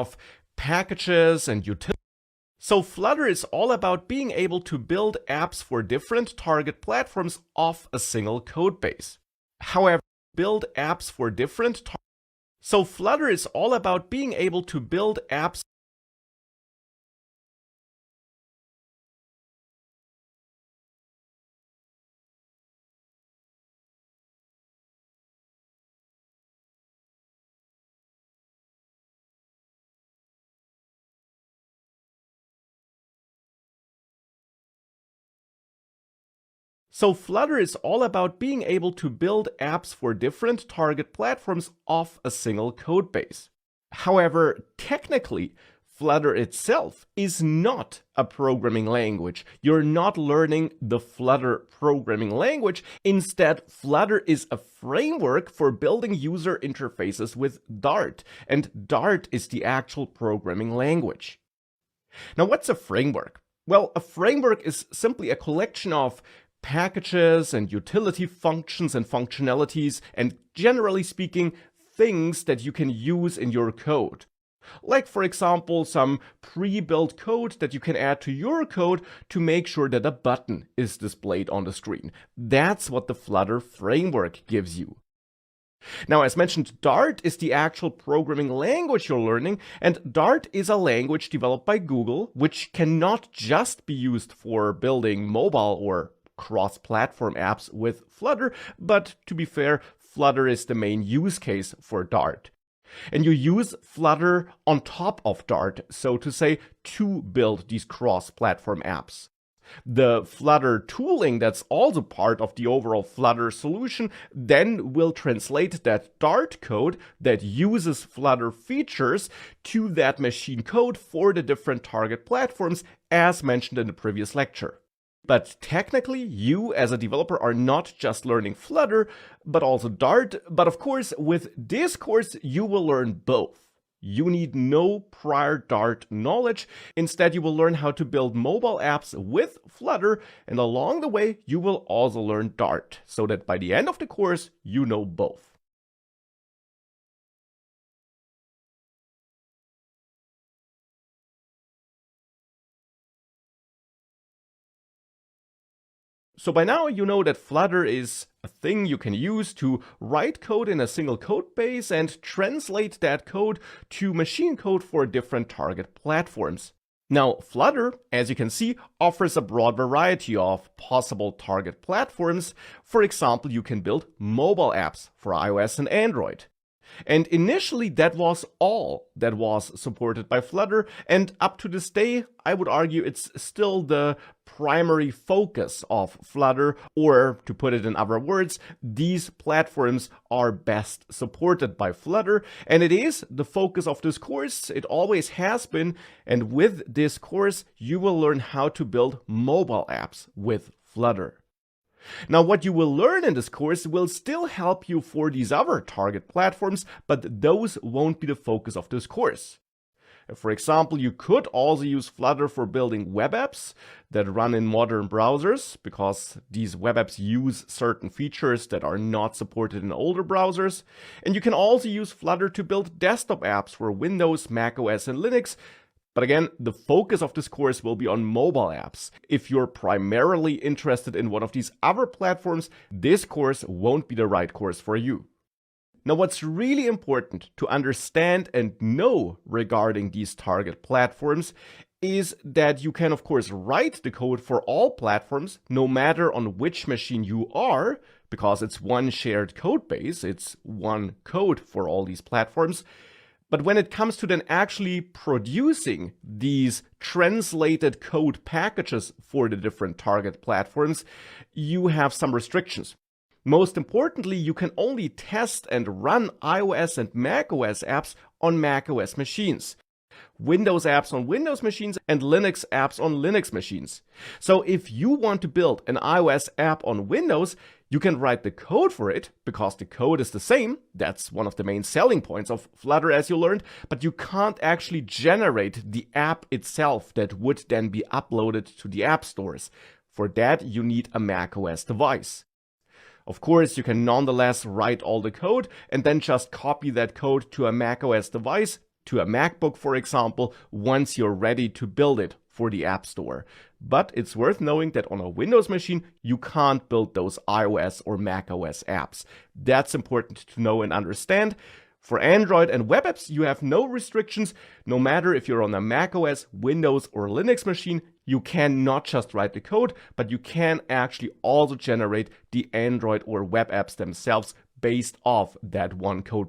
of packages and utilities. So Flutter is all about being able to build apps for different target platforms off a single code base. However, build apps for different So Flutter is all about being able to build apps So Flutter is all about being able to build apps for different target platforms off a single code base. However, technically, Flutter itself is not a programming language. You're not learning the Flutter programming language. Instead, Flutter is a framework for building user interfaces with Dart, and Dart is the actual programming language. Now, what's a framework? Well, a framework is simply a collection of packages and utility functions and functionalities, and generally speaking, things that you can use in your code. Like, for example, some pre-built code that you can add to your code to make sure that a button is displayed on the screen. That's what the Flutter framework gives you. Now, as mentioned, Dart is the actual programming language you're learning, and Dart is a language developed by Google, which cannot just be used for building mobile or cross-platform apps with Flutter, but to be fair, Flutter is the main use case for Dart. And you use Flutter on top of Dart, so to say, to build these cross-platform apps. The Flutter tooling that's also part of the overall Flutter solution then will translate that Dart code that uses Flutter features to that machine code for the different target platforms, as mentioned in the previous lecture. But technically, you as a developer are not just learning Flutter, but also Dart. But of course, with this course, you will learn both. You need no prior Dart knowledge. Instead, you will learn how to build mobile apps with Flutter, and along the way, you will also learn Dart, so that by the end of the course, you know both. So by now you know that Flutter is a thing you can use to write code in a single code base and translate that code to machine code for different target platforms. Now, Flutter, as you can see, offers a broad variety of possible target platforms. For example, you can build mobile apps for iOS and Android. And initially, that was all that was supported by Flutter, and up to this day, I would argue it's still the primary focus of Flutter, or to put it in other words, these platforms are best supported by Flutter, and it is the focus of this course. It always has been, and with this course, you will learn how to build mobile apps with Flutter. Now, what you will learn in this course will still help you for these other target platforms, but those won't be the focus of this course. For example, you could also use Flutter for building web apps that run in modern browsers, because these web apps use certain features that are not supported in older browsers. And you can also use Flutter to build desktop apps for Windows, macOS, and Linux. But again, the focus of this course will be on mobile apps. If you're primarily interested in one of these other platforms, this course won't be the right course for you. Now, what's really important to understand and know regarding these target platforms is that you can, of course, write the code for all platforms, no matter on which machine you are, because it's one shared code base, it's one code for all these platforms. But when it comes to then actually producing these translated code packages for the different target platforms, you have some restrictions. Most importantly, you can only test and run iOS and macOS apps on macOS machines, Windows apps on Windows machines, and Linux apps on Linux machines. So if you want to build an iOS app on Windows, you can write the code for it, because the code is the same. That's one of the main selling points of Flutter, as you learned, but you can't actually generate the app itself that would then be uploaded to the app stores. For that, you need a macOS device. Of course, you can nonetheless write all the code and then just copy that code to a macOS device. to a MacBook, for example, once you're ready to build it for the App Store. But it's worth knowing that on a Windows machine, you can't build those iOS or macOS apps. That's important to know and understand. For Android and web apps, you have no restrictions. No matter if you're on a macOS, Windows, or Linux machine, you can not just write the code, but you can actually also generate the Android or web apps themselves based off that one code base.